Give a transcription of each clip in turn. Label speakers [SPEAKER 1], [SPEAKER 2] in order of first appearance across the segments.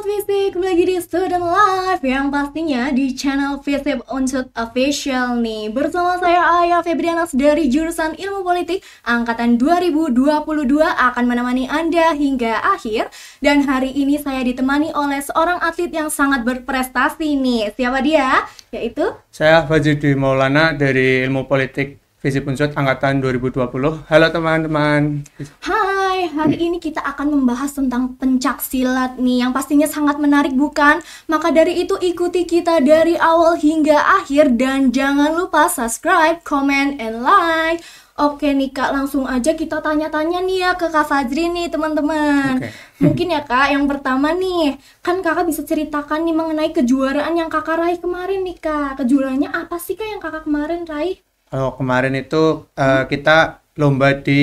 [SPEAKER 1] Sobat Fisik, lagi di Student Life yang pastinya di channel Fisip Unsud Official nih. Bersama saya Aya Febrianas dari jurusan Ilmu Politik angkatan 2022 akan menemani Anda hingga akhir. Dan hari ini saya ditemani oleh seorang atlet yang sangat berprestasi nih. Siapa dia? Yaitu
[SPEAKER 2] saya Fajri Maulana dari Ilmu Politik Fisip Unsud angkatan 2020. Halo teman-teman.
[SPEAKER 1] Hai, hari ini kita akan membahas tentang pencak silat nih yang pastinya sangat menarik bukan? Maka dari itu ikuti kita dari awal hingga akhir dan jangan lupa subscribe, comment, and like. Oke nih Kak, langsung aja kita tanya-tanya nih ya ke Kak Fajri nih teman-teman. Mungkin ya Kak, yang pertama nih, kan Kakak bisa ceritakan nih mengenai kejuaraan yang Kakak raih kemarin nih Kak. Kejuaraannya apa sih Kak yang Kakak kemarin raih?
[SPEAKER 2] Kalau kemarin itu kita lomba di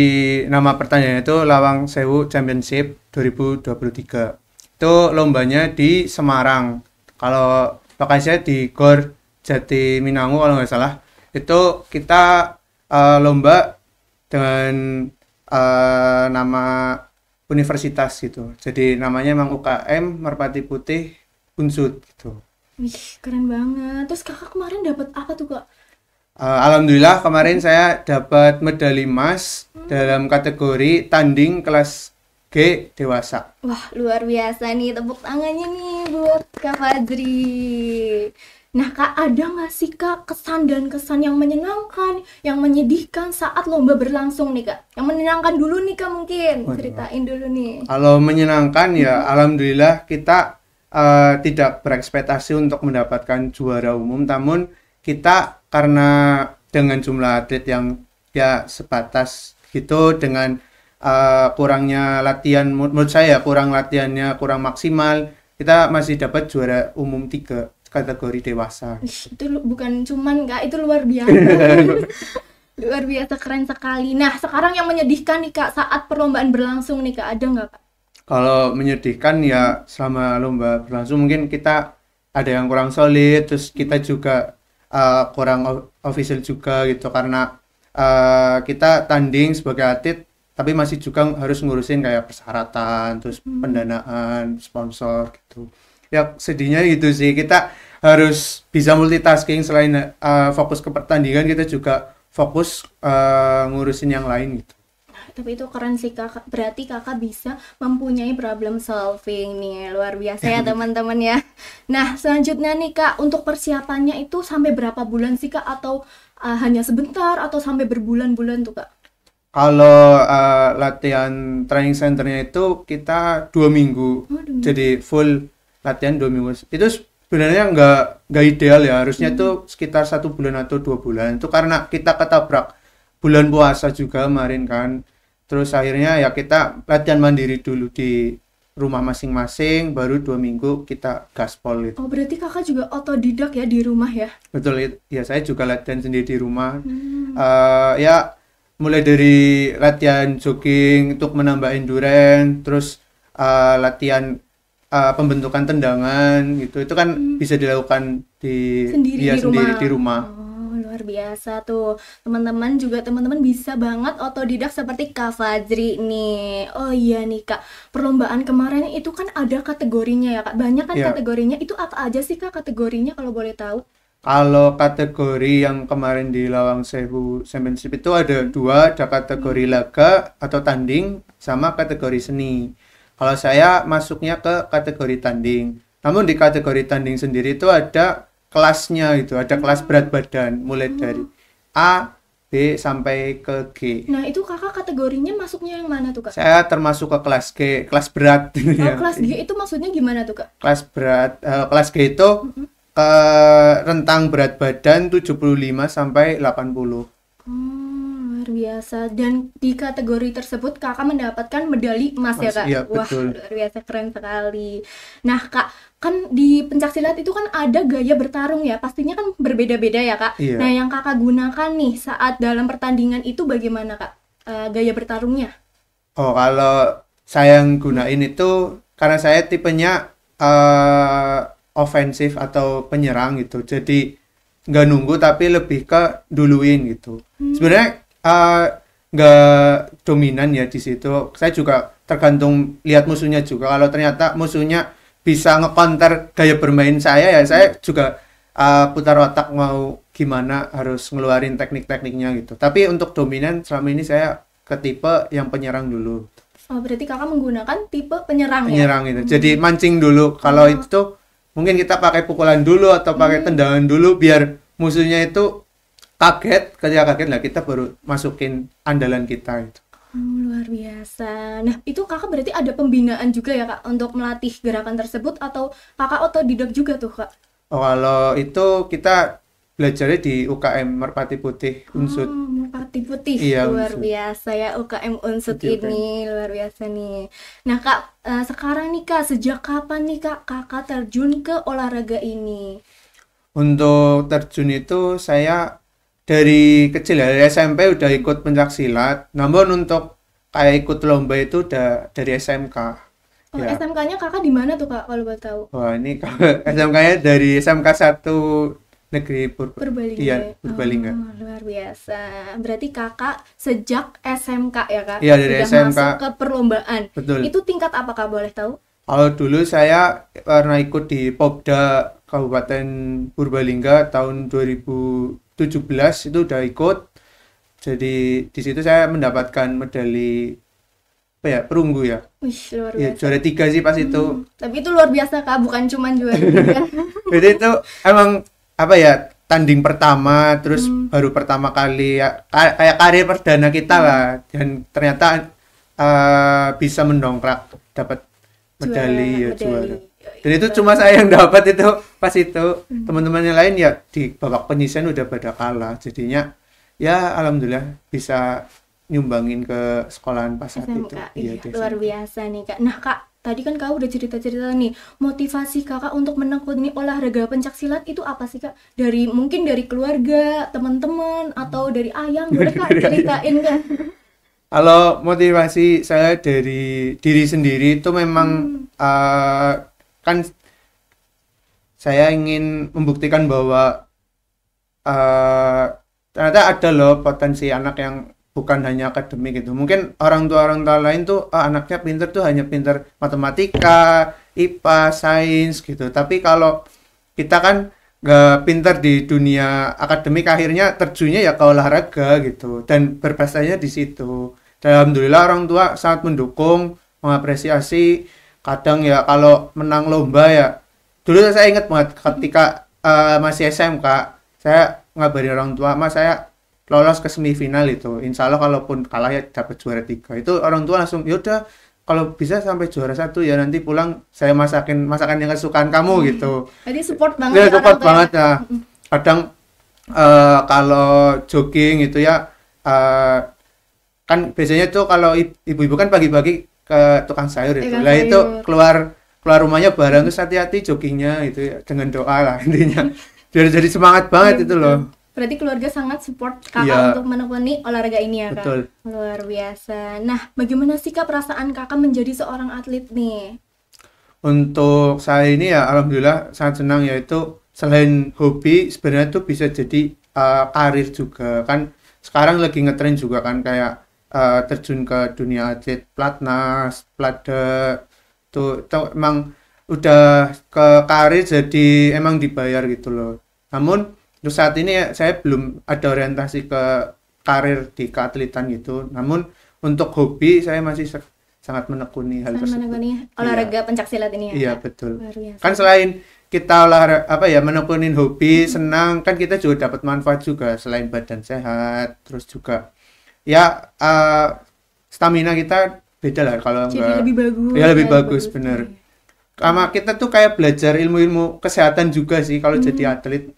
[SPEAKER 2] nama pertandingan itu Lawang Sewu Championship 2023. Itu lombanya di Semarang. Kalau lokasinya di Gor Jatiminangun kalau nggak salah. Itu kita lomba dengan nama universitas gitu. Jadi namanya emang UKM Merpati Putih Unsud gitu.
[SPEAKER 1] Wih, keren banget. Terus Kakak kemarin dapat apa tuh Kak?
[SPEAKER 2] Alhamdulillah kemarin saya dapat medali emas dalam kategori tanding kelas G dewasa.
[SPEAKER 1] Wah, luar biasa nih, tepuk tangannya nih buat Kak Fajri. Nah Kak, ada nggak sih Kak kesan dan kesan yang menyenangkan, yang menyedihkan saat lomba berlangsung nih Kak? Yang menyenangkan dulu nih Kak mungkin, ceritain dulu nih.
[SPEAKER 2] Kalau menyenangkan ya alhamdulillah kita tidak berekspektasi untuk mendapatkan juara umum, namun kita karena dengan jumlah atlet yang ya sebatas gitu dengan kurangnya latihan, menurut saya kurang latihannya kurang maksimal, kita masih dapat juara umum 3 kategori dewasa.
[SPEAKER 1] Itu bukan cuman Kak, itu luar biasa. Luar biasa, keren sekali. Nah sekarang yang menyedihkan nih Kak saat perlombaan berlangsung nih Kak, ada nggak Kak?
[SPEAKER 2] Kalau menyedihkan ya selama lomba berlangsung mungkin kita ada yang kurang solid, terus kita juga kurang official juga gitu karena kita tanding sebagai atlet tapi masih juga harus ngurusin kayak persyaratan terus pendanaan sponsor gitu ya, sedihnya gitu sih. Kita harus bisa multitasking, selain fokus ke pertandingan kita juga fokus ngurusin yang lain gitu.
[SPEAKER 1] Tapi itu keren sih Kakak, berarti Kakak bisa mempunyai problem solving nih, luar biasa ya teman-teman ya. Nah selanjutnya nih Kak, untuk persiapannya itu sampai berapa bulan sih Kak? Atau hanya sebentar atau sampai berbulan-bulan tuh Kak?
[SPEAKER 2] Kalau latihan training centernya itu kita 2 minggu, jadi full latihan 2 minggu. Itu sebenarnya nggak ideal ya, harusnya tuh sekitar 1 bulan atau 2 bulan. Itu karena kita ketabrak bulan puasa juga kemarin kan. Terus akhirnya ya kita latihan mandiri dulu di rumah masing-masing, baru 2 minggu kita gaspol gitu.
[SPEAKER 1] Oh berarti Kakak juga otodidak ya di rumah ya?
[SPEAKER 2] Betul, ya saya juga latihan sendiri di rumah. Ya mulai dari latihan jogging untuk menambah endurance, terus latihan pembentukan tendangan gitu. Itu kan bisa dilakukan sendiri di rumah.
[SPEAKER 1] Luar biasa tuh teman-teman, juga teman-teman bisa banget otodidak seperti Kak Fajri nih. Oh iya nih Kak, perlombaan kemarin itu kan ada kategorinya ya Kak, banyak kan kategorinya, itu apa aja sih Kak kategorinya kalau boleh tahu?
[SPEAKER 2] Kalau kategori yang kemarin di Lawang Sewu Championship itu ada 2, ada kategori laga atau tanding sama kategori seni. Kalau saya masuknya ke kategori tanding, namun di kategori tanding sendiri itu ada kelasnya, itu ada kelas berat badan mulai dari A, B sampai ke G.
[SPEAKER 1] Nah itu Kakak kategorinya masuknya yang mana tuh Kak?
[SPEAKER 2] Saya termasuk ke kelas G, kelas berat.
[SPEAKER 1] Kelas G itu maksudnya gimana tuh Kak?
[SPEAKER 2] Kelas berat, kelas G itu rentang berat badan 75 sampai 80.
[SPEAKER 1] Luar biasa. Dan di kategori tersebut Kakak mendapatkan medali emas ya Kak?
[SPEAKER 2] Iya,
[SPEAKER 1] Wah,
[SPEAKER 2] betul.
[SPEAKER 1] luar biasa, keren sekali. Nah Kak, kan di pencaksilat itu kan ada gaya bertarung ya, pastinya kan berbeda-beda ya Kak.
[SPEAKER 2] Iya.
[SPEAKER 1] Nah yang Kakak gunakan nih saat dalam pertandingan itu bagaimana Kak gaya bertarungnya?
[SPEAKER 2] Oh, kalau saya yang gunain itu karena saya tipenya ofensif atau penyerang gitu, jadi nggak nunggu tapi lebih ke duluin gitu. Sebenarnya nggak dominan ya di situ. Saya juga tergantung lihat musuhnya juga. Kalau ternyata musuhnya bisa ngecounter gaya bermain saya ya saya juga putar otak mau gimana harus ngeluarin teknik-tekniknya gitu. Tapi untuk dominan selama ini saya ke tipe yang penyerang dulu.
[SPEAKER 1] Oh, berarti kakak menggunakan tipe penyerang ya?
[SPEAKER 2] Penyerang itu. Jadi mancing dulu. Kalau itu mungkin kita pakai pukulan dulu atau pakai tendangan dulu biar musuhnya itu kaget. Ketika kaget lah kita baru masukin andalan kita itu.
[SPEAKER 1] Luar biasa. Nah, itu kakak berarti ada pembinaan juga ya kak untuk melatih gerakan tersebut atau kakak otodidak juga tuh kak?
[SPEAKER 2] Oh, kalau itu kita belajarnya di UKM Merpati Putih Unsut.
[SPEAKER 1] Merpati Putih.
[SPEAKER 2] Iya,
[SPEAKER 1] Luar
[SPEAKER 2] Unsut.
[SPEAKER 1] biasa ya UKM Unsut
[SPEAKER 2] Betul,
[SPEAKER 1] ini. Luar biasa nih. Nah kak, sekarang nih kak, sejak kapan nih kak kakak terjun ke olahraga ini?
[SPEAKER 2] Untuk terjun itu saya dari kecil ya, dari SMP udah ikut pencak silat. Namun untuk kayak ikut lomba itu udah dari SMK.
[SPEAKER 1] Oh,
[SPEAKER 2] Ya.
[SPEAKER 1] SMK-nya kakak di mana tuh kak kalau boleh tahu?
[SPEAKER 2] Wah, ini SMK-nya dari SMK 1 Negeri
[SPEAKER 1] Purbalingga.
[SPEAKER 2] Iya, Purbalingga.
[SPEAKER 1] Oh, luar biasa. Berarti kakak sejak SMK ya kak?
[SPEAKER 2] Iya, dari
[SPEAKER 1] Sudah
[SPEAKER 2] SMK.
[SPEAKER 1] masuk ke perlombaan.
[SPEAKER 2] Betul.
[SPEAKER 1] Itu tingkat apa kak boleh tahu?
[SPEAKER 2] Kalau dulu saya pernah ikut di Popda Kabupaten Purbalingga tahun 2017 itu udah ikut. Jadi di situ saya mendapatkan medali apa ya, perunggu ya.
[SPEAKER 1] Wih, luar
[SPEAKER 2] Ya,
[SPEAKER 1] biasa.
[SPEAKER 2] juara 3 sih pas itu.
[SPEAKER 1] Tapi itu luar biasa kak, bukan cuman juara tiga.
[SPEAKER 2] Jadi itu emang apa ya, tanding pertama terus baru pertama kali ya kayak karir perdana kita lah dan ternyata bisa mendongkrak dapat medali ya juara. Dan itu cuma saya yang dapat itu pas itu. Teman-teman yang lain ya di babak penyisihan udah pada kalah. Jadinya ya alhamdulillah bisa nyumbangin ke sekolahan pas saat itu.
[SPEAKER 1] SMK,
[SPEAKER 2] Iya,
[SPEAKER 1] iya,
[SPEAKER 2] di
[SPEAKER 1] luar
[SPEAKER 2] SMK.
[SPEAKER 1] biasa nih kak. Nah kak, tadi kan kak udah cerita-cerita nih, motivasi kakak untuk menekuni olahraga pencak silat itu apa sih kak? Mungkin dari keluarga, teman-teman, atau dari ayang, boleh kak ceritain kan?
[SPEAKER 2] Kalau motivasi saya dari diri sendiri itu memang kan saya ingin membuktikan bahwa ternyata ada loh potensi anak yang bukan hanya akademik gitu. Mungkin orang tua lain tuh anaknya pinter tuh hanya pinter matematika, IPA, sains gitu. Tapi kalau kita kan nggak pinter di dunia akademik, akhirnya terjunnya ya ke olahraga gitu dan berprestasinya di situ. Dan alhamdulillah orang tua sangat mendukung, mengapresiasi. Kadang ya kalau menang lomba ya, dulu saya ingat banget ketika masih SMK, saya ngabarin orang tua, mas saya lolos ke semifinal itu. Insya Allah kalaupun kalah ya dapat juara 3. Itu orang tua langsung, yaudah kalau bisa sampai juara 1 ya nanti pulang saya masakin masakan yang kesukaan kamu gitu.
[SPEAKER 1] Jadi support banget
[SPEAKER 2] Ya
[SPEAKER 1] ya
[SPEAKER 2] support
[SPEAKER 1] orang tua
[SPEAKER 2] banget
[SPEAKER 1] ya.
[SPEAKER 2] ya. Kadang kalau jogging itu ya kan biasanya tuh kalau ibu-ibu kan pagi-pagi ke tukang sayur itu.
[SPEAKER 1] Tukang
[SPEAKER 2] Lah itu
[SPEAKER 1] sayur.
[SPEAKER 2] keluar rumahnya bareng terus hati-hati joggingnya itu ya, dengan doa lah intinya. Jadi semangat banget itu loh.
[SPEAKER 1] Berarti keluarga sangat support kakak
[SPEAKER 2] Iya.
[SPEAKER 1] untuk menekuni olahraga ini ya kak?
[SPEAKER 2] Betul.
[SPEAKER 1] Luar biasa. Nah, bagaimana sih kak perasaan kakak menjadi seorang atlet nih?
[SPEAKER 2] Untuk saya ini ya alhamdulillah sangat senang, yaitu selain hobi sebenarnya tuh bisa jadi karir juga kan. Sekarang lagi ngetren juga kan kayak terjun ke dunia atlet pelatnas, pelada tuh emang udah ke karir jadi emang dibayar gitu loh. Namun untuk saat ini ya, saya belum ada orientasi ke karir di keatletan gitu. Namun untuk hobi saya masih sangat menekuni hal
[SPEAKER 1] Sangat
[SPEAKER 2] tersebut.
[SPEAKER 1] menekuni olahraga pencak silat ini ya
[SPEAKER 2] Iya,
[SPEAKER 1] kak?
[SPEAKER 2] betul.
[SPEAKER 1] Luar biasa.
[SPEAKER 2] Kan selain kita olahraga apa ya menekunin hobi, senang, kan kita juga dapat manfaat juga selain badan sehat, terus juga ya stamina kita beda lah kalau
[SPEAKER 1] Jadi
[SPEAKER 2] enggak.
[SPEAKER 1] lebih bagus.
[SPEAKER 2] Ya lebih
[SPEAKER 1] ya,
[SPEAKER 2] bagus bener. Sama kita tuh kayak belajar ilmu-ilmu kesehatan juga sih kalau jadi atlet.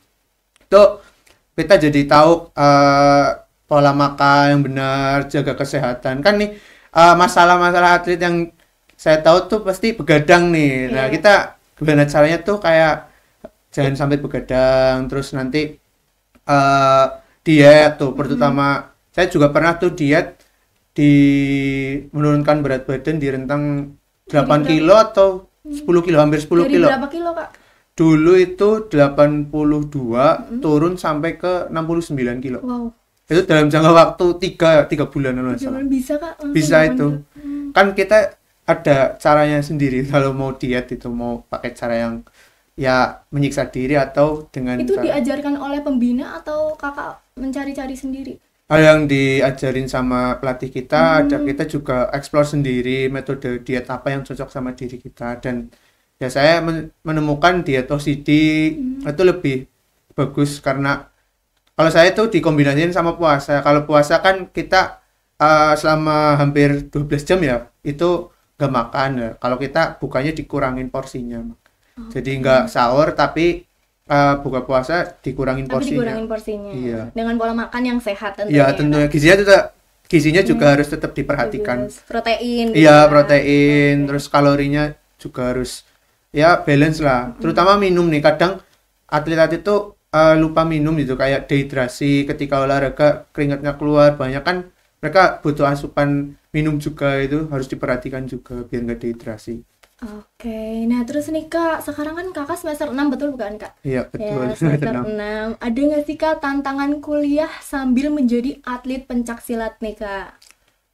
[SPEAKER 2] Tuh kita jadi tahu pola makan yang benar, jaga kesehatan. Kan nih masalah-masalah atlet yang saya tahu tuh pasti begadang nih. Nah,
[SPEAKER 1] Iya.
[SPEAKER 2] kita gimana caranya tuh kayak jangan sampai begadang, terus nanti diet tuh terutama. Saya juga pernah tuh diet di menurunkan berat badan di rentang 8 kilo atau 10 kilo, hampir 10
[SPEAKER 1] Dari
[SPEAKER 2] kilo.
[SPEAKER 1] berapa kilo kak?
[SPEAKER 2] Dulu itu 82 turun sampai ke 69 kilo.
[SPEAKER 1] Wow,
[SPEAKER 2] Itu dalam jangka waktu 3 bulan kalau nggak salah.
[SPEAKER 1] gimana bisa kak? Langsung
[SPEAKER 2] Bisa
[SPEAKER 1] 8
[SPEAKER 2] itu.
[SPEAKER 1] kilo.
[SPEAKER 2] Kan kita ada caranya sendiri kalau mau diet itu mau pakai cara yang ya menyiksa diri atau dengan
[SPEAKER 1] Itu
[SPEAKER 2] cara
[SPEAKER 1] diajarkan oleh pembina atau kakak mencari-cari sendiri?
[SPEAKER 2] hal yang diajarin sama pelatih kita, ada kita juga explore sendiri metode diet apa yang cocok sama diri kita dan ya saya menemukan diet OCD itu lebih bagus karena kalau saya tuh dikombinasiin sama puasa. Kalau puasa kan kita selama hampir 12 jam ya itu nggak makan ya. Kalau kita bukanya dikurangin porsinya. Jadi nggak sahur tapi buka puasa dikurangin
[SPEAKER 1] Tapi
[SPEAKER 2] porsinya.
[SPEAKER 1] dikurangin porsinya.
[SPEAKER 2] Iya.
[SPEAKER 1] Dengan pola makan yang sehat
[SPEAKER 2] Iya,
[SPEAKER 1] tentunya.
[SPEAKER 2] tentunya gizinya juga harus tetap diperhatikan.
[SPEAKER 1] Bagus. Protein.
[SPEAKER 2] Iya,
[SPEAKER 1] gitu kan.
[SPEAKER 2] protein, terus kalorinya juga harus ya balance lah. Terutama minum nih, kadang atlet-atlet itu lupa minum gitu, kayak dehidrasi ketika olahraga keringatnya keluar banyak kan mereka butuh asupan minum juga itu harus diperhatikan juga biar nggak dehidrasi.
[SPEAKER 1] Oke, nah terus nih Kak, sekarang kan Kakak semester 6 betul bukan Kak?
[SPEAKER 2] Iya, betul.
[SPEAKER 1] Ya, semester
[SPEAKER 2] Tenang.
[SPEAKER 1] 6. Ada nggak sih Kak tantangan kuliah sambil menjadi atlet pencak silat nih Kak?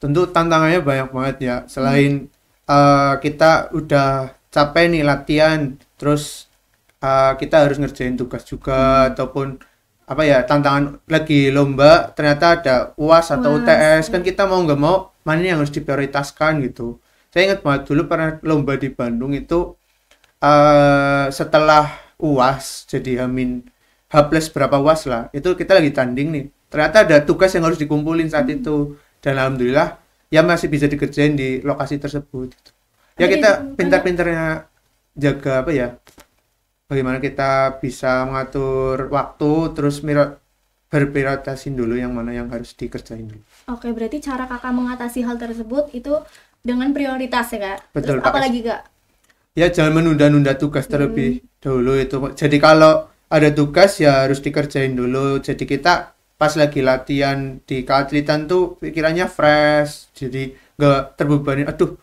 [SPEAKER 2] Tentu tantangannya banyak banget ya. Selain kita udah capek nih latihan, terus kita harus ngerjain tugas juga ataupun apa ya tantangan lagi lomba ternyata ada UAS atau UTS kan kita mau nggak mau mana yang harus diprioritaskan gitu. Saya ingat banget dulu pernah lomba di Bandung itu setelah UAS jadi H plus berapa UAS lah itu kita lagi tanding nih ternyata ada tugas yang harus dikumpulin saat itu dan alhamdulillah ya masih bisa dikerjain di lokasi tersebut gitu. Ya
[SPEAKER 1] Jadi
[SPEAKER 2] kita
[SPEAKER 1] itu
[SPEAKER 2] pintar-pintarnya jaga apa ya bagaimana kita bisa mengatur waktu terus berprioritasin dulu yang mana yang harus dikerjain dulu.
[SPEAKER 1] Oke, berarti cara Kakak mengatasi hal tersebut itu dengan prioritas ya Kak?
[SPEAKER 2] Betul,
[SPEAKER 1] Terus
[SPEAKER 2] Kak.
[SPEAKER 1] apa lagi Kak?
[SPEAKER 2] Ya jangan menunda-nunda tugas terlebih dahulu itu. Jadi kalau ada tugas ya harus dikerjain dulu. Jadi kita pas lagi latihan di keatletan tuh pikirannya fresh. Jadi nggak terbebani. Aduh,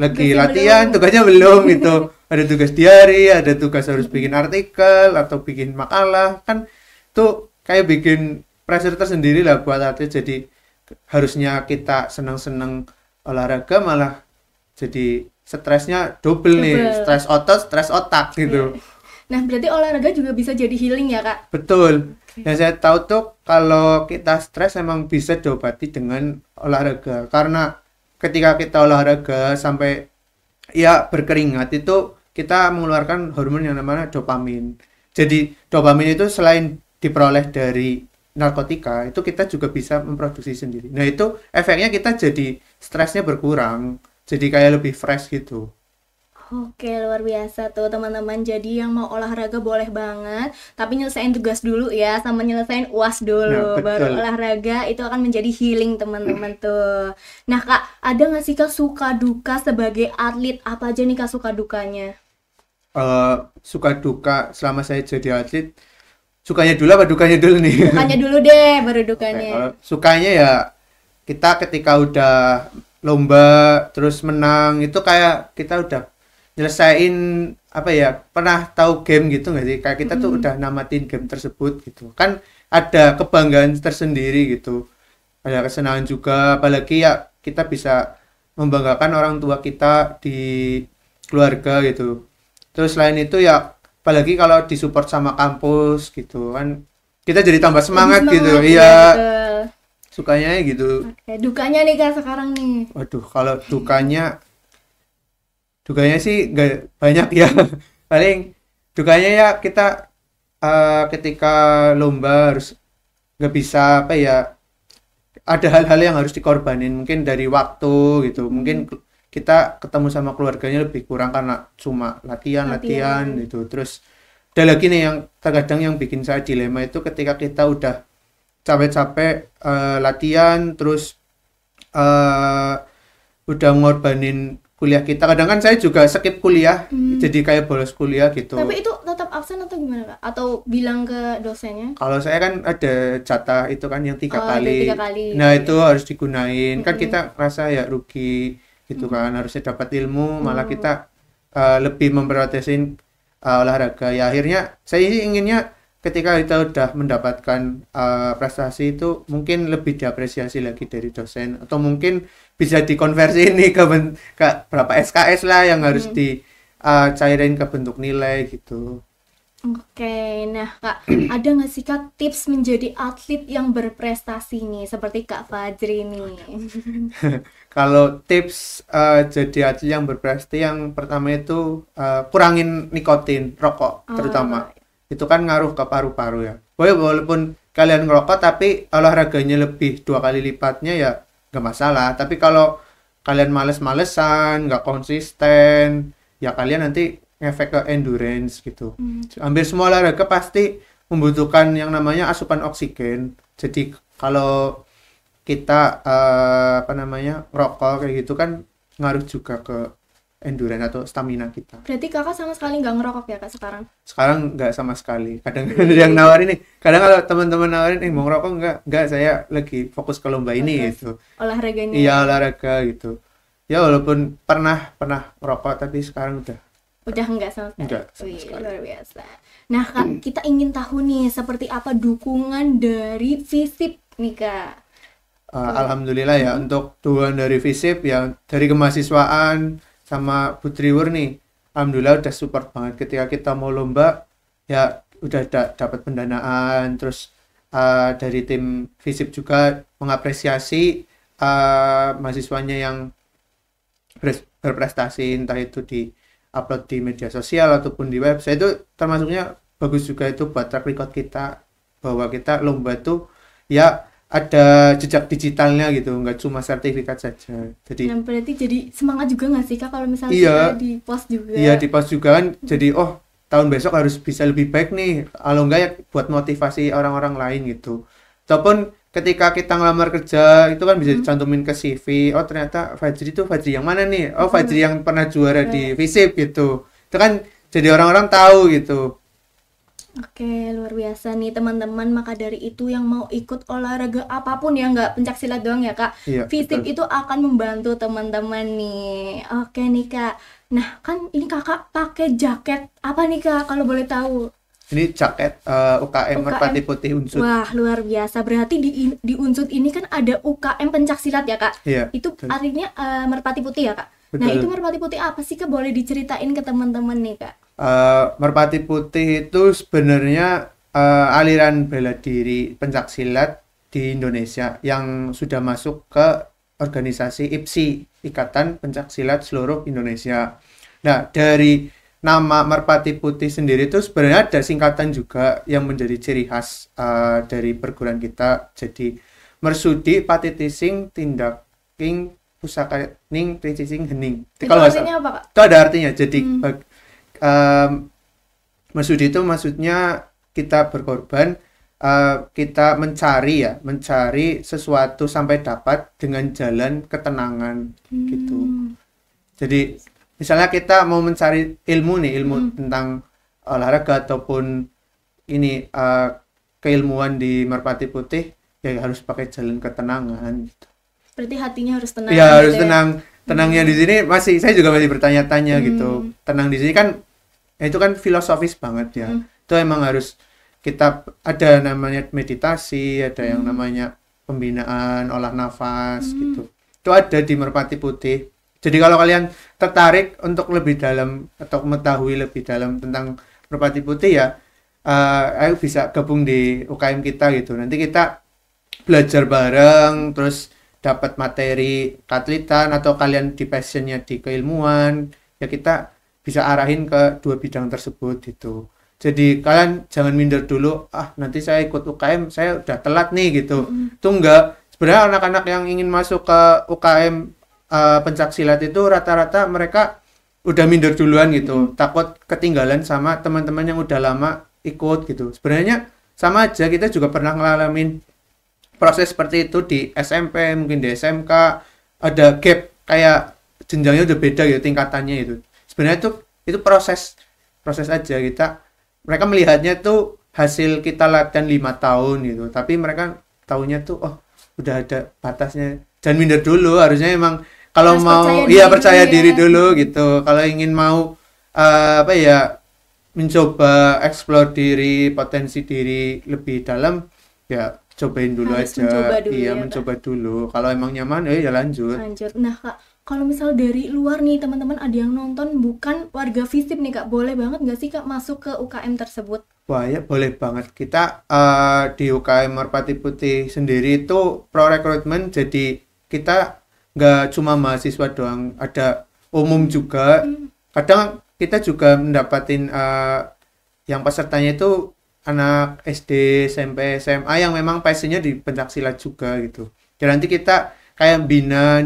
[SPEAKER 2] lagi
[SPEAKER 1] Tugasnya
[SPEAKER 2] latihan,
[SPEAKER 1] belum.
[SPEAKER 2] tugasnya belum gitu. Ada tugas diary, ada tugas harus bikin artikel atau bikin makalah. Kan tuh kayak bikin pressure tersendiri lah buat atlet. Jadi harusnya kita senang-senang olahraga malah jadi stresnya double nih,
[SPEAKER 1] Double.
[SPEAKER 2] stres otot, stres otak gitu.
[SPEAKER 1] Nah, berarti olahraga juga bisa jadi healing ya Kak?
[SPEAKER 2] Betul. Yang saya tahu tuh kalau kita stres emang bisa diobati dengan olahraga. Karena ketika kita olahraga sampai ya berkeringat itu kita mengeluarkan hormon yang namanya dopamin. Jadi dopamin itu selain diperoleh dari narkotika, itu kita juga bisa memproduksi sendiri. Nah, itu efeknya kita jadi stresnya berkurang. Jadi kayak lebih fresh gitu.
[SPEAKER 1] Oke, luar biasa tuh teman-teman. Jadi yang mau olahraga boleh banget, tapi nyelesain tugas dulu ya, sama nyelesain UAS dulu.
[SPEAKER 2] Nah,
[SPEAKER 1] Baru
[SPEAKER 2] betul.
[SPEAKER 1] olahraga itu akan menjadi healing teman-teman tuh. Nah Kak, ada nggak sih Kak suka duka sebagai atlet? Apa aja nih Kak suka dukanya?
[SPEAKER 2] Suka duka selama saya jadi atlet, sukanya dulu apa dukanya dulu nih?
[SPEAKER 1] Dukanya dulu deh, baru
[SPEAKER 2] Oke,
[SPEAKER 1] dukanya.
[SPEAKER 2] kalau sukanya ya kita ketika udah lomba terus menang itu kayak kita udah nyelesain apa ya pernah tahu game gitu nggak sih kayak kita tuh udah namatin game tersebut gitu kan ada kebanggaan tersendiri gitu ada kesenangan juga apalagi ya kita bisa membanggakan orang tua kita di keluarga gitu terus selain itu ya apalagi kalau disupport sama kampus gitu kan kita jadi tambah semangat
[SPEAKER 1] Lebih
[SPEAKER 2] gitu
[SPEAKER 1] semangat,
[SPEAKER 2] iya
[SPEAKER 1] betul.
[SPEAKER 2] sukanya gitu.
[SPEAKER 1] Oke, dukanya nih Kak sekarang nih.
[SPEAKER 2] Waduh, kalau dukanya sih nggak banyak ya. Paling dukanya ya kita ketika lomba harus nggak bisa apa ya, ada hal-hal yang harus dikorbanin mungkin dari waktu gitu. Mungkin kita ketemu sama keluarganya lebih kurang karena cuma latihan gitu. Terus ada lagi nih yang terkadang yang bikin saya dilema itu ketika kita udah capek-capek latihan terus udah ngorbanin kuliah kita kadang kan saya juga skip kuliah jadi kayak bolos kuliah gitu
[SPEAKER 1] Tapi itu tetap absen atau gimana Kak? Atau bilang ke dosennya?
[SPEAKER 2] kalau saya kan ada jatah itu kan yang tiga
[SPEAKER 1] Oh, ada
[SPEAKER 2] kali
[SPEAKER 1] 3 kali.
[SPEAKER 2] nah itu harus digunain kan kita rasa ya rugi gitu kan harusnya dapat ilmu malah kita lebih memprioritaskan olahraga ya akhirnya saya sih inginnya ketika kita udah mendapatkan prestasi itu mungkin lebih diapresiasi lagi dari dosen, atau mungkin bisa dikonversi ini ke berapa SKS lah yang harus dicairin ke bentuk nilai gitu.
[SPEAKER 1] Oke, nah Kak, ada nggak sih Kak tips menjadi atlet yang berprestasi nih, seperti Kak Fajri nih?
[SPEAKER 2] Kalau tips jadi atlet yang berprestasi, yang pertama itu kurangin nikotin, rokok terutama. Itu kan ngaruh ke paru-paru ya. Walaupun kalian ngerokok tapi olahraganya lebih 2 kali lipatnya ya nggak masalah. Tapi kalau kalian males-malesan, nggak konsisten, ya kalian nanti ngefek ke endurance gitu. Hampir semua olahraga pasti membutuhkan yang namanya asupan oksigen. Jadi kalau kita rokok kayak gitu kan ngaruh juga ke endurance atau stamina kita.
[SPEAKER 1] Berarti Kakak sama sekali nggak ngerokok ya Kak sekarang?
[SPEAKER 2] Sekarang nggak sama sekali. Kadang ada yang nawarin nih. Kadang kalau teman-teman nawarin, mau ngerokok nggak, saya lagi fokus ke lomba ini gitu.
[SPEAKER 1] Olahraganya.
[SPEAKER 2] Iya, olahraga gitu. Ya walaupun pernah ngerokok tapi sekarang
[SPEAKER 1] udah enggak sama sekali.
[SPEAKER 2] Enggak sama sekali.
[SPEAKER 1] Luar biasa. Nah Kak, kita ingin tahu nih seperti apa dukungan dari FISIP nih Kak.
[SPEAKER 2] Alhamdulillah ya, untuk dukungan dari FISIP ya, dari kemahasiswaan sama Butriwur nih, alhamdulillah udah support banget ketika kita mau lomba ya, udah dapat pendanaan. Terus dari tim FISIP juga mengapresiasi mahasiswanya yang berprestasi, entah itu di upload di media sosial ataupun di website. Itu termasuknya bagus juga itu buat track record kita, bahwa kita lomba tuh ya ada jejak digitalnya gitu, nggak cuma sertifikat saja. Jadi
[SPEAKER 1] berarti jadi semangat juga nggak sih Kak kalau misalnya kita di post juga?
[SPEAKER 2] Iya, di post juga kan. Jadi tahun besok harus bisa lebih baik nih, kalau enggak ya buat motivasi orang-orang lain gitu. Ataupun ketika kita ngelamar kerja itu kan bisa dicantumin ke CV, ternyata Fajri itu Fajri yang mana nih? Fajri yang pernah juara di FISIP gitu. Itu kan jadi orang-orang tahu gitu.
[SPEAKER 1] Oke, luar biasa nih teman-teman. Maka dari itu yang mau ikut olahraga apapun ya, nggak pencaksilat doang ya Kak,
[SPEAKER 2] Iya,
[SPEAKER 1] FISIP
[SPEAKER 2] betul.
[SPEAKER 1] itu akan membantu teman-teman nih. Oke nih Kak. Nah kan ini Kakak pakai jaket apa nih Kak kalau boleh tahu?
[SPEAKER 2] Ini jaket UKM Merpati Putih Unsut.
[SPEAKER 1] Wah, luar biasa. Berarti di Unsut ini kan ada UKM pencaksilat ya Kak?
[SPEAKER 2] Iya,
[SPEAKER 1] Itu
[SPEAKER 2] betul.
[SPEAKER 1] artinya Merpati Putih ya Kak?
[SPEAKER 2] Betul.
[SPEAKER 1] Nah itu Merpati Putih apa sih Kak? Boleh diceritain ke teman-teman nih Kak?
[SPEAKER 2] Merpati Putih itu sebenarnya aliran bela diri pencaksilat di Indonesia yang sudah masuk ke organisasi IPSI, Ikatan Pencaksilat Seluruh Indonesia. Nah, dari nama Merpati Putih sendiri itu sebenarnya ada singkatan juga yang menjadi ciri khas dari perguruan kita. Jadi Mersudi Patitising Tindaking Pusaka Ning Tricising Hening.
[SPEAKER 1] Itu artinya apa Kak?
[SPEAKER 2] Itu ada artinya. Jadi Mersudi itu maksudnya kita berkorban, kita mencari sesuatu sampai dapat dengan jalan ketenangan gitu. Jadi misalnya kita mau mencari ilmu tentang olahraga ataupun ini keilmuan di Merpati Putih, ya harus pakai jalan ketenangan gitu.
[SPEAKER 1] Berarti hatinya harus tenang.
[SPEAKER 2] Ya harus tenang. Tenangnya di sini saya juga masih bertanya-tanya gitu. Tenang di sini kan itu kan filosofis banget ya. Itu emang harus kita ada namanya meditasi, ada yang namanya pembinaan olah nafas gitu. Itu ada di Merpati Putih. Jadi kalau kalian tertarik untuk lebih dalam atau mengetahui lebih dalam tentang Merpati Putih ya, ayo bisa gabung di UKM kita gitu. Nanti kita belajar bareng, terus dapat materi keatletan, atau kalian di passionnya di keilmuan, ya kita bisa arahin ke 2 bidang tersebut gitu. Jadi kalian jangan minder dulu, nanti saya ikut UKM, saya udah telat nih gitu. Itu enggak. Sebenarnya anak-anak yang ingin masuk ke UKM pencaksilat itu rata-rata mereka udah minder duluan gitu, takut ketinggalan sama teman-teman yang udah lama ikut gitu. Sebenarnya sama aja, kita juga pernah ngalamin proses seperti itu di SMP, mungkin di SMK ada gap, kayak jenjangnya udah beda gitu tingkatannya itu. Sebenarnya itu proses aja. Mereka melihatnya tuh hasil kita latihan 5 tahun gitu, tapi mereka taunya tuh udah ada batasnya. Jangan minder dulu, harusnya emang kalau mau percaya diri dulu gitu. Kalau ingin mau mencoba explore diri, potensi diri lebih dalam, ya cobain dulu
[SPEAKER 1] Harus
[SPEAKER 2] aja.
[SPEAKER 1] mencoba dulu
[SPEAKER 2] Iya,
[SPEAKER 1] ya, Kak.
[SPEAKER 2] mencoba dulu. Kalau emang nyaman, ya lanjut.
[SPEAKER 1] Lanjut. Nah, Kak, kalau misal dari luar nih teman-teman ada yang nonton bukan warga FISIP nih, Kak, boleh banget nggak sih Kak masuk ke UKM tersebut?
[SPEAKER 2] Wah, ya boleh banget. Kita di UKM Merpati Putih sendiri itu pro rekrutmen, jadi kita nggak cuma mahasiswa doang, ada umum juga. Kadang kita juga mendapatin yang pesertanya itu anak SD, SMP, SMA yang memang passionnya di pencaksilat juga gitu. Dan nanti kita kayak bina,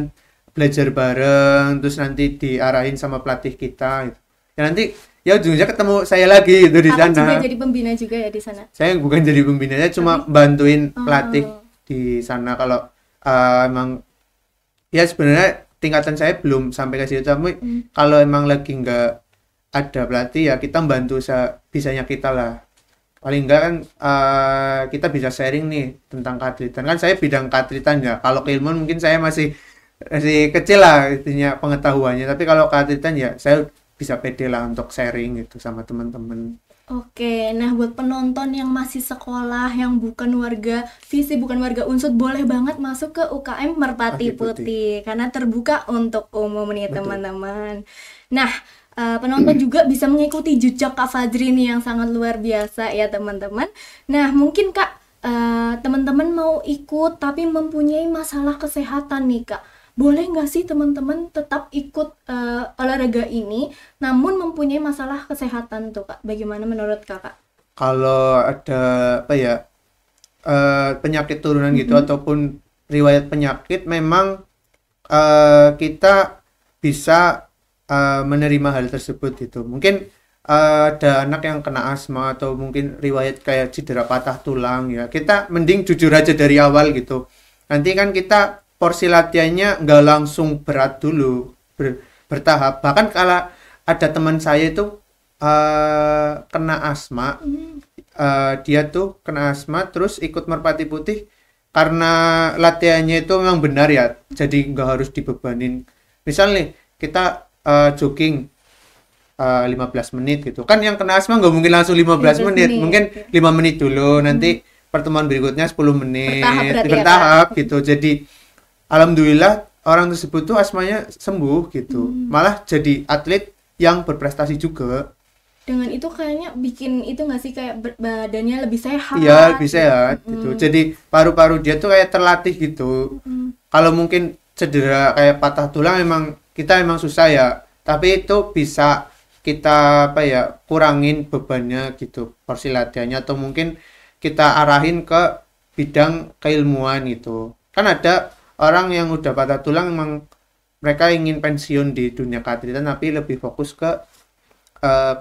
[SPEAKER 2] belajar bareng, terus nanti diarahin sama pelatih kita gitu. Ya nanti ya ujungnya ketemu saya lagi gitu di
[SPEAKER 1] Kakak juga
[SPEAKER 2] sana.
[SPEAKER 1] jadi pembina juga ya di sana.
[SPEAKER 2] Saya bukan jadi pembinanya, cuma
[SPEAKER 1] Tapi
[SPEAKER 2] bantuin
[SPEAKER 1] oh,
[SPEAKER 2] pelatih di sana. Kalau emang ya sebenarnya tingkatan saya belum sampai ke situ, tapi kalau emang lagi nggak ada pelatih ya kita bantu bisanya kita lah. Paling enggak kan kita bisa sharing nih tentang keatletan. Kan saya bidang keatletan ya. Kalau keilmuan mungkin saya masih kecil lah intinya pengetahuannya. Tapi kalau keatletan ya saya bisa pede lah untuk sharing gitu sama teman-teman.
[SPEAKER 1] oke, nah buat penonton yang masih sekolah, yang bukan warga FISIP, bukan warga Unsud, boleh banget masuk ke UKM Merpati
[SPEAKER 2] Merpati Putih.
[SPEAKER 1] Putih karena terbuka untuk umum nih
[SPEAKER 2] Betul.
[SPEAKER 1] teman-teman. Nah, penonton juga bisa mengikuti jejak Kak Fajri nih yang sangat luar biasa ya teman-teman. Nah, mungkin Kak, teman-teman mau ikut tapi mempunyai masalah kesehatan nih Kak. Boleh nggak sih teman-teman tetap ikut olahraga ini namun mempunyai masalah kesehatan tuh Kak? Bagaimana menurut Kakak?
[SPEAKER 2] Kalau ada apa ya penyakit turunan gitu ataupun riwayat penyakit, memang kita bisa menerima hal tersebut gitu. Mungkin ada anak yang kena asma atau mungkin riwayat kayak cedera patah tulang ya. Kita mending jujur aja dari awal gitu. Nanti kan kita porsi latihannya nggak langsung berat dulu, bertahap. Bahkan kalau ada teman saya itu kena asma, dia tuh kena asma terus ikut Merpati Putih karena latihannya itu memang benar ya, jadi nggak harus dibebanin. Misal nih kita jogging 15 menit gitu kan, yang kena asma nggak mungkin langsung 15 menit, mungkin 5 menit dulu, nanti pertemuan berikutnya 10 menit, bertahap gitu. Jadi alhamdulillah orang tersebut tuh asmanya sembuh gitu, malah jadi atlet yang berprestasi juga.
[SPEAKER 1] Dengan itu kayaknya bikin itu nggak sih kayak badannya lebih sehat?
[SPEAKER 2] Iya, lebih sehat gitu. Jadi paru-paru dia tuh kayak terlatih gitu. Kalau mungkin cedera kayak patah tulang memang kita emang susah ya, tapi itu bisa kita apa ya kurangin bebannya gitu, porsi latihannya, atau mungkin kita arahin ke bidang keilmuan gitu. Kan ada orang yang udah patah tulang emang mereka ingin pensiun di dunia keatletan tapi lebih fokus ke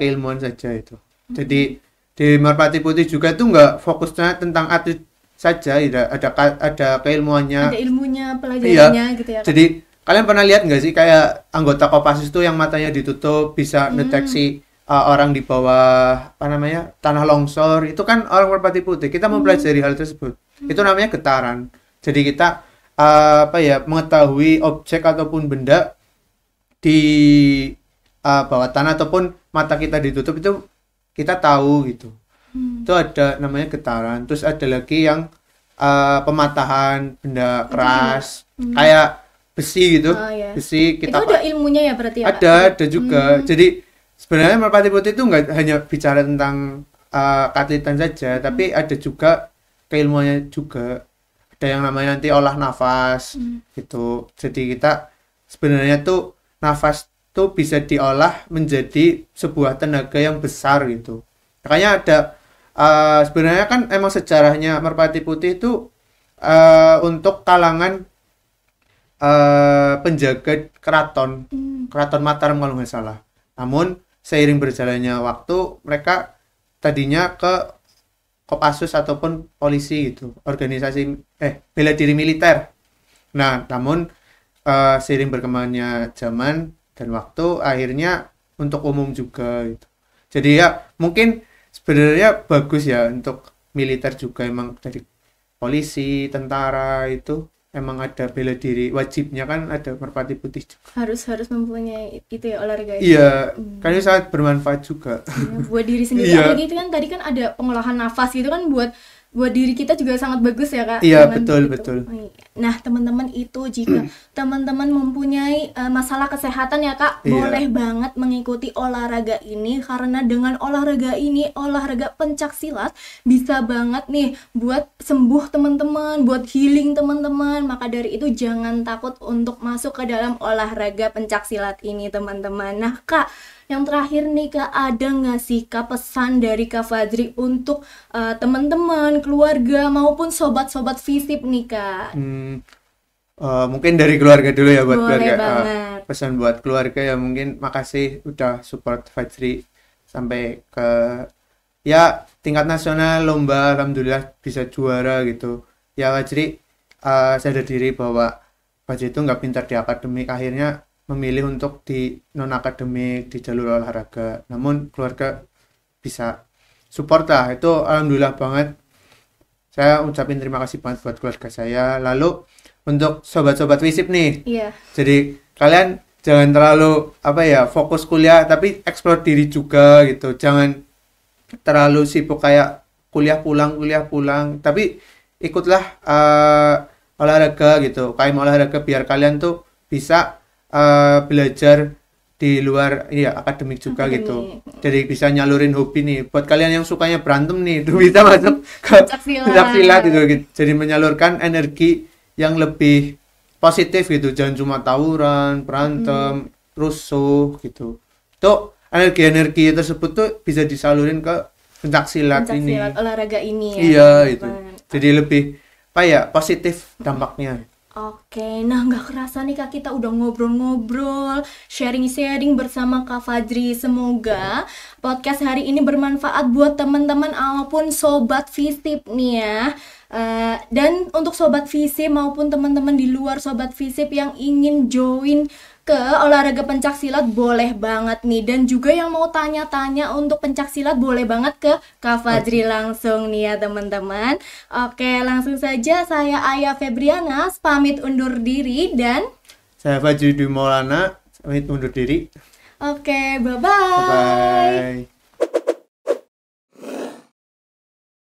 [SPEAKER 2] keilmuan saja itu. Jadi di Merpati Putih juga tuh nggak fokusnya tentang atlet saja, ada keilmuannya.
[SPEAKER 1] Ada ilmunya, pelajarannya gitu ya.
[SPEAKER 2] Jadi kalian pernah lihat nggak sih kayak anggota Kopassus itu yang matanya ditutup bisa deteksi orang di bawah apa namanya tanah longsor, itu kan orang Merpati Putih. Kita mempelajari hal tersebut. Itu namanya getaran. Jadi kita apa ya mengetahui objek ataupun benda di bawah tanah ataupun mata kita ditutup itu kita tahu gitu. Itu ada namanya getaran. Terus ada lagi yang pematahan benda keras kayak besi gitu. Besi kita
[SPEAKER 1] itu ada ilmunya ya berarti ya?
[SPEAKER 2] Ada juga. Jadi sebenarnya Merpati Putih itu nggak hanya bicara tentang keatletan saja, tapi ada juga keilmuannya juga. Ada yang namanya nanti olah nafas gitu. Jadi kita sebenarnya tuh nafas tuh bisa diolah menjadi sebuah tenaga yang besar gitu. Makanya ada sebenarnya kan emang sejarahnya Merpati Putih itu untuk kalangan penjaga keraton Mataram kalau nggak salah. Namun seiring berjalannya waktu mereka tadinya ke Kopassus ataupun polisi gitu, organisasi bela diri militer. Nah, namun seiring berkembangnya zaman dan waktu akhirnya untuk umum juga gitu. Jadi ya mungkin sebenarnya bagus ya untuk militer juga, emang dari polisi, tentara itu emang ada bela diri, wajibnya kan ada merpati putih juga.
[SPEAKER 1] Harus mempunyai itu ya, olahraga itu.
[SPEAKER 2] Iya, kayaknya sangat bermanfaat juga.
[SPEAKER 1] Ya, buat diri sendiri.
[SPEAKER 2] Iya.
[SPEAKER 1] Apalagi itu kan tadi kan ada pengolahan nafas gitu kan, buat diri kita juga sangat bagus ya Kak.
[SPEAKER 2] Iya,
[SPEAKER 1] Dengan
[SPEAKER 2] betul,
[SPEAKER 1] begitu.
[SPEAKER 2] betul.
[SPEAKER 1] Oh, iya. Nah teman-teman, itu jika teman-teman mempunyai masalah kesehatan ya Kak,
[SPEAKER 2] Iya.
[SPEAKER 1] boleh banget mengikuti olahraga ini, karena dengan olahraga ini, olahraga pencak silat, bisa banget nih buat sembuh teman-teman, buat healing teman-teman. Maka dari itu jangan takut untuk masuk ke dalam olahraga pencak silat ini teman-teman. Nah Kak, yang terakhir nih Kak, ada nggak sih Kak pesan dari Kak Fajri untuk teman-teman, keluarga maupun sobat-sobat FISIP nih Kak?
[SPEAKER 2] Mungkin dari keluarga dulu ya, buat
[SPEAKER 1] Boleh
[SPEAKER 2] keluarga.
[SPEAKER 1] banget.
[SPEAKER 2] Pesan buat keluarga ya, mungkin makasih udah support Fajri sampai ke ya tingkat nasional lomba, alhamdulillah bisa juara gitu. Ya Fajri sadar diri bahwa Fajri itu nggak pintar di akademik, akhirnya memilih untuk di non akademik, di jalur olahraga. Namun keluarga bisa support lah, itu alhamdulillah banget. Saya ucapin terima kasih banget buat keluarga saya. Lalu untuk sobat-sobat FISIP nih,
[SPEAKER 1] Iya.
[SPEAKER 2] jadi kalian jangan terlalu fokus kuliah, tapi explore diri juga gitu. Jangan terlalu sibuk kayak kuliah pulang, tapi ikutlah olahraga gitu, KM olahraga, biar kalian tuh bisa belajar di luar akademik juga gitu. Jadi bisa nyalurin hobi nih. Buat kalian yang sukanya berantem nih, tuh bisa masuk ke pencak silat gitu. Jadi menyalurkan energi yang lebih positif gitu. Jangan cuma tawuran, berantem, rusuh gitu. Tuh energi tersebut tuh bisa disalurin ke pencak silat ini.
[SPEAKER 1] Olahraga ini ya.
[SPEAKER 2] Iya, itu.
[SPEAKER 1] teman-teman.
[SPEAKER 2] Jadi lebih positif dampaknya.
[SPEAKER 1] Oke, nah nggak kerasa nih Kak, kita udah ngobrol-ngobrol, sharing-sharing bersama Kak Fajri. Semoga podcast hari ini bermanfaat buat teman-teman maupun sobat FISIP nih ya. Dan untuk sobat FISIP maupun teman-teman di luar sobat FISIP yang ingin join ke olahraga pencak silat, boleh banget nih. Dan juga yang mau tanya-tanya untuk pencak silat, boleh banget ke Kak Fajri langsung nih ya teman-teman. Oke, langsung saja saya Aya Febriana pamit undur diri, dan
[SPEAKER 2] Saya Fajri Dwi Maulana pamit undur diri.
[SPEAKER 1] oke, bye-bye.
[SPEAKER 2] Bye.